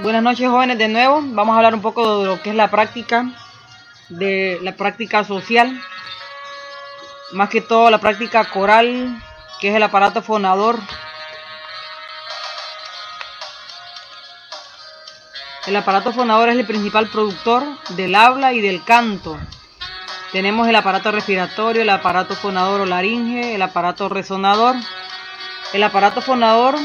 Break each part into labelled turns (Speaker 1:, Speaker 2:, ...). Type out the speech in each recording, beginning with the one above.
Speaker 1: Buenas noches, jóvenes, de nuevo. Vamos a hablar un poco de lo que es la práctica social, más que todo la práctica coral, que es el aparato fonador. El aparato fonador es el principal productor del habla y del canto. Tenemos el aparato respiratorio, el aparato fonador o laringe, el aparato resonador. El aparato fonador,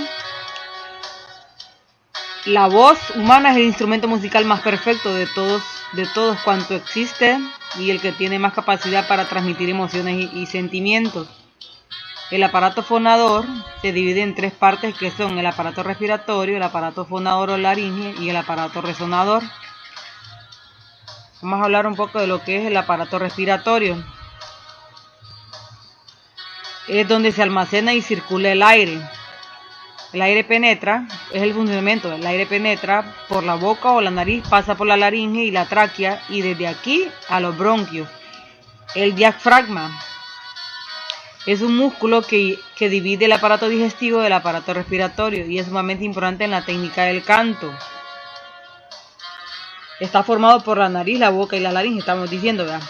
Speaker 1: la voz humana es el instrumento musical más perfecto de todos cuanto existe y el que tiene más capacidad para transmitir emociones y sentimientos. El aparato fonador se divide en tres partes que son el aparato respiratorio, el aparato fonador o laringe y el aparato resonador. Vamos a hablar un poco de lo que es el aparato respiratorio. Es donde se almacena y circula el aire. El aire penetra, es el funcionamiento, el aire penetra por la boca o la nariz, pasa por la laringe y la tráquea y desde aquí a los bronquios. El diafragma es un músculo que divide el aparato digestivo del aparato respiratorio y es sumamente importante en la técnica del canto. Está formado por la nariz, la boca y la laringe, estamos diciendo, ¿verdad?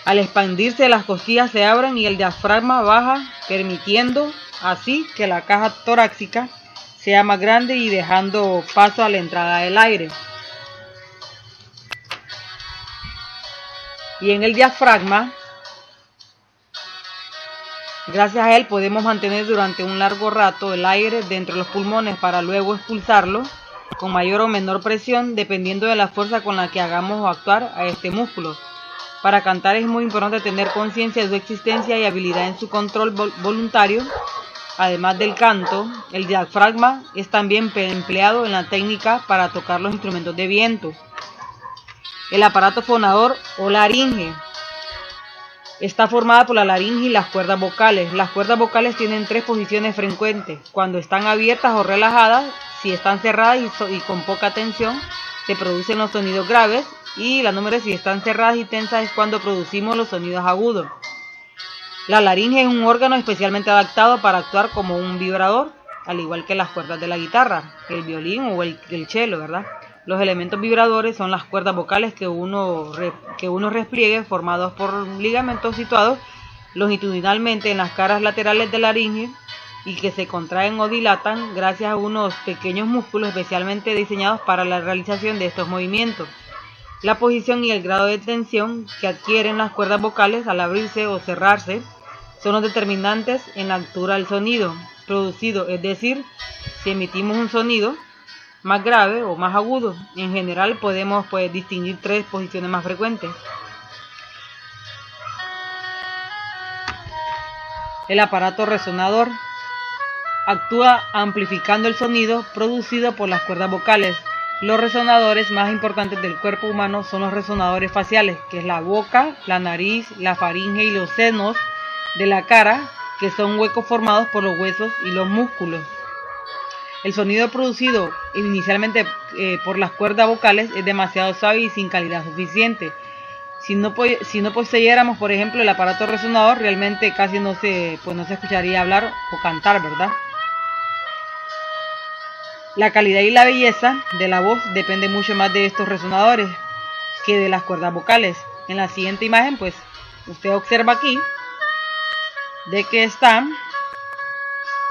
Speaker 1: Al expandirse las costillas se abren y el diafragma baja, permitiendo así que la caja torácica sea más grande y dejando paso a la entrada del aire. Y en el diafragma, gracias a él podemos mantener durante un largo rato el aire dentro de los pulmones para luego expulsarlo con mayor o menor presión dependiendo de la fuerza con la que hagamos actuar a este músculo. Para cantar es muy importante tener conciencia de su existencia y habilidad en su control voluntario. Además del canto, el diafragma es también empleado en la técnica para tocar los instrumentos de viento. El aparato fonador o laringe está formada por la laringe y las cuerdas vocales. Las cuerdas vocales tienen tres posiciones frecuentes: cuando están abiertas o relajadas, si están cerradas y con poca tensión, se producen los sonidos graves, y la número si están cerradas y tensas es cuando producimos los sonidos agudos. La laringe es un órgano especialmente adaptado para actuar como un vibrador, al igual que las cuerdas de la guitarra, el violín o el cello, ¿verdad? Los elementos vibradores son las cuerdas vocales que uno repliegue, formados por ligamentos situados longitudinalmente en las caras laterales de la laringe y que se contraen o dilatan gracias a unos pequeños músculos especialmente diseñados para la realización de estos movimientos. La posición y el grado de tensión que adquieren las cuerdas vocales al abrirse o cerrarse son los determinantes en la altura del sonido producido, es decir, si emitimos un sonido más grave o más agudo. En general podemos distinguir tres posiciones más frecuentes. El aparato resonador actúa amplificando el sonido producido por las cuerdas vocales. Los resonadores más importantes del cuerpo humano son los resonadores faciales, que es la boca, la nariz, la faringe y los senos de la cara, que son huecos formados por los huesos y los músculos. El sonido producido inicialmente por las cuerdas vocales es demasiado suave y sin calidad suficiente. Si no poseyéramos, por ejemplo, el aparato resonador, realmente casi no se escucharía hablar o cantar, ¿verdad? La calidad y la belleza de la voz depende mucho más de estos resonadores que de las cuerdas vocales. En la siguiente imagen, usted observa aquí de que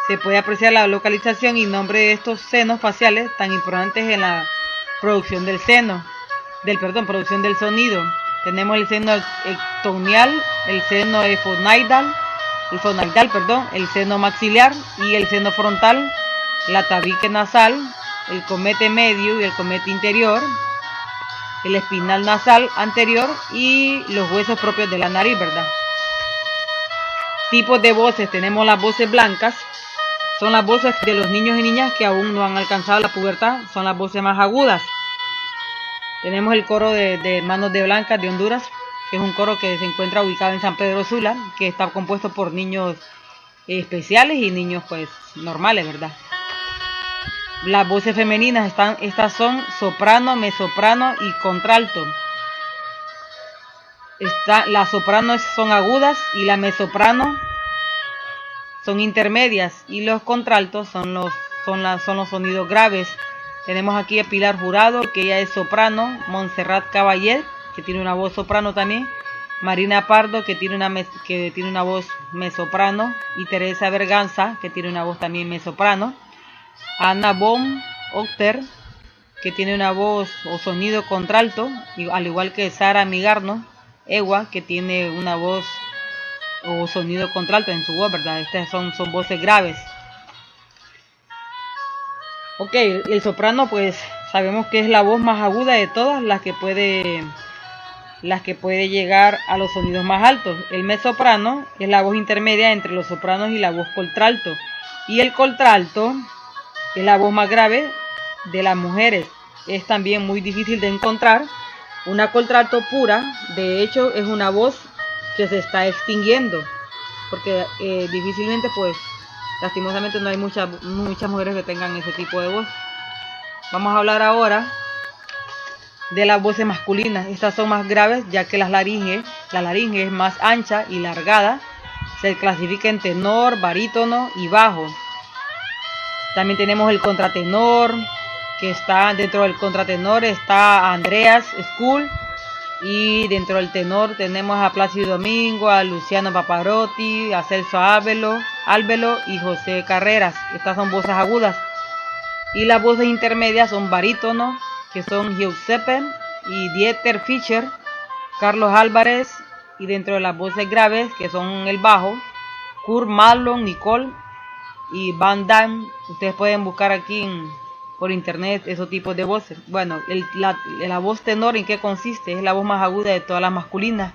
Speaker 1: se puede apreciar la localización y nombre de estos senos faciales tan importantes en la producción del sonido. Tenemos el seno ectoneal, el seno fonaidal, el seno maxilar y el seno frontal, la tabique nasal, el comete medio y el comete inferior, el espinal nasal anterior y los huesos propios de la nariz, ¿verdad? Tipos de voces: tenemos las voces blancas, son las voces de los niños y niñas que aún no han alcanzado la pubertad, son las voces más agudas. Tenemos el coro de Hermanos de Blancas de Honduras, que es un coro que se encuentra ubicado en San Pedro Sula, que está compuesto por niños especiales y niños normales, ¿verdad? Las voces femeninas estas son soprano, mezzosoprano y contralto. Las sopranos son agudas y la mezzosoprano son intermedias y los contraltos son los sonidos graves. Tenemos aquí a Pilar Jurado, que ella es soprano, Montserrat Caballé, que tiene una voz soprano también, Marina Pardo, que tiene una voz mezzosoprano, y Teresa Berganza, que tiene una voz también mezzosoprano, Ana Bohm Octer, que tiene una voz o sonido contralto, al igual que Sara Migarno Ewa, que tiene una voz o sonido contralto en su voz, ¿verdad? Estas son voces graves. Ok, el soprano pues sabemos que es la voz más aguda de todas las que puede llegar a los sonidos más altos. El mezzosoprano es la voz intermedia entre los sopranos y la voz contralto. Y el contralto es la voz más grave de las mujeres. Es también muy difícil de encontrar una contralto pura. De hecho, es una voz que se está extinguiendo, porque difícilmente, pues, lastimosamente no hay muchas mujeres que tengan ese tipo de voz. Vamos a hablar ahora de las voces masculinas. Estas son más graves, ya que la laringe es más ancha y largada. Se clasifica en tenor, barítono y bajo. También tenemos el contratenor, que está dentro del contratenor está Andreas School, y dentro del tenor tenemos a Plácido Domingo, a Luciano Paparotti, a Celso Álvelo y José Carreras. Estas son voces agudas. Y las voces intermedias son barítono, que son Giuseppe y Dieter Fischer, Carlos Álvarez, y dentro de las voces graves, que son el bajo, Kurt Marlon, Nicole y Van Damme. Ustedes pueden buscar aquí por internet esos tipos de voces. Bueno, la voz tenor, ¿en qué consiste? Es la voz más aguda de todas las masculinas.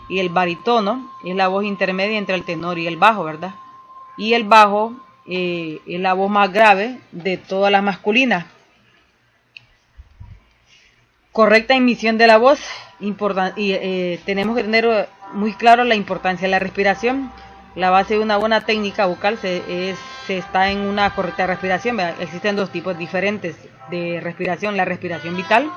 Speaker 1: Y el barítono es la voz intermedia entre el tenor y el bajo, ¿verdad? Y el bajo es la voz más grave de todas las masculinas. Correcta emisión de la voz. Tenemos que tener muy claro la importancia de la respiración. La base de una buena técnica vocal se está en una correcta respiración. Existen dos tipos diferentes de respiración: la respiración vital,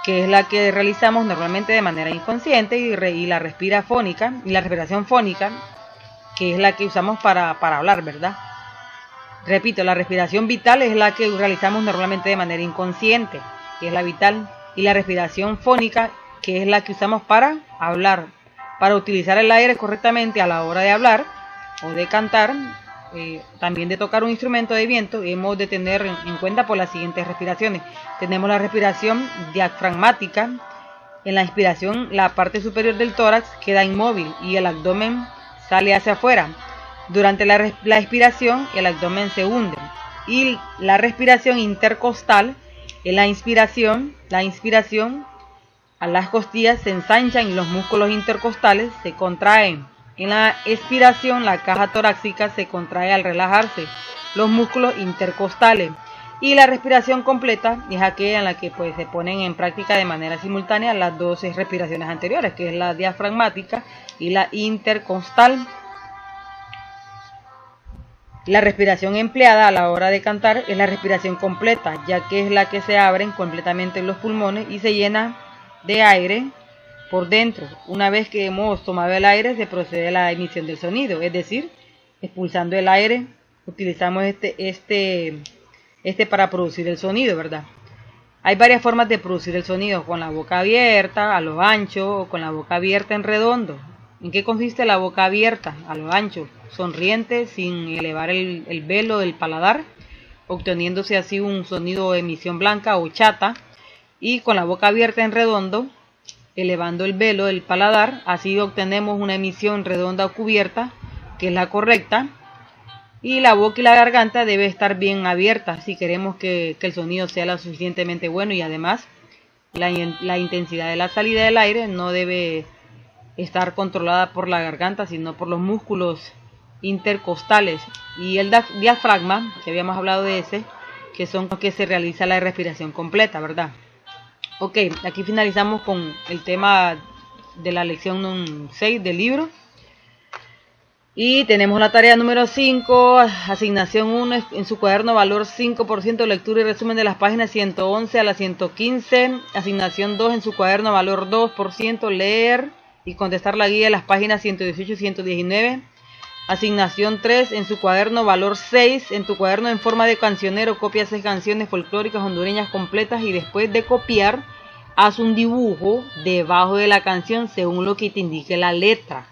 Speaker 1: que es la que realizamos normalmente de manera inconsciente, y la respiración fónica, que es la que usamos para hablar, ¿verdad? Repito, la respiración vital es la que realizamos normalmente de manera inconsciente, que es la vital, y la respiración fónica, que es la que usamos para hablar. Para utilizar el aire correctamente a la hora de hablar o de cantar, también de tocar un instrumento de viento, hemos de tener en cuenta por las siguientes respiraciones. Tenemos la respiración diafragmática. En la inspiración, la parte superior del tórax queda inmóvil y el abdomen sale hacia afuera. Durante la expiración, el abdomen se hunde. Y la respiración intercostal, en la inspiración, a las costillas se ensanchan y los músculos intercostales se contraen. En la expiración, la caja torácica se contrae al relajarse los músculos intercostales. Y la respiración completa es aquella en la que pues, se ponen en práctica de manera simultánea las dos respiraciones anteriores, que es la diafragmática y la intercostal. La respiración empleada a la hora de cantar es la respiración completa, ya que es la que se abren completamente los pulmones y se llena de aire por dentro. Una vez que hemos tomado el aire, se procede a la emisión del sonido, es decir, expulsando el aire. Utilizamos este para producir el sonido, ¿verdad? Hay varias formas de producir el sonido: con la boca abierta, a lo ancho, o con la boca abierta en redondo. ¿En qué consiste la boca abierta a lo ancho? Sonriente, sin elevar el velo del paladar, obteniéndose así un sonido de emisión blanca o chata. Y con la boca abierta en redondo, elevando el velo del paladar, así obtenemos una emisión redonda o cubierta, que es la correcta. Y la boca y la garganta debe estar bien abiertas si queremos que el sonido sea lo suficientemente bueno, y además la intensidad de la salida del aire no debe estar controlada por la garganta, sino por los músculos intercostales. Y el diafragma, que habíamos hablado de ese, que son los que se realiza la respiración completa, ¿verdad? Ok, aquí finalizamos con el tema de la lección 6 del libro. Y tenemos la tarea número 5, asignación 1, en su cuaderno valor 5%, lectura y resumen de las páginas 111 a la 115. Asignación 2, en su cuaderno valor 2%, leer y contestar la guía de las páginas 118 y 119. Asignación 3, en su cuaderno valor 6, en tu cuaderno en forma de cancionero copia 6 canciones folclóricas hondureñas completas y después de copiar, haz un dibujo debajo de la canción según lo que te indique la letra.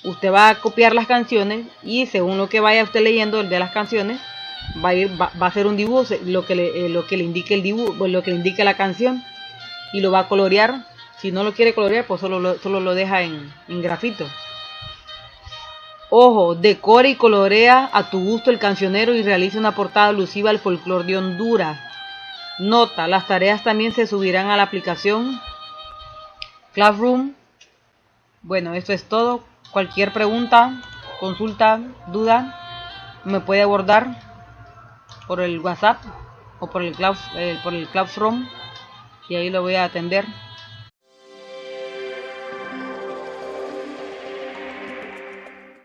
Speaker 1: Usted va a copiar las canciones y según lo que vaya usted leyendo de las canciones, va a hacer un dibujo, lo que le indique el dibujo, lo que le indique la canción, y lo va a colorear. Si no lo quiere colorear, pues solo lo deja en grafito. Ojo, decora y colorea a tu gusto el cancionero y realiza una portada alusiva al folclore de Honduras. Nota, las tareas también se subirán a la aplicación Classroom. Bueno, eso es todo. Cualquier pregunta, consulta, duda, me puede abordar por el WhatsApp o por el Classroom y ahí lo voy a atender.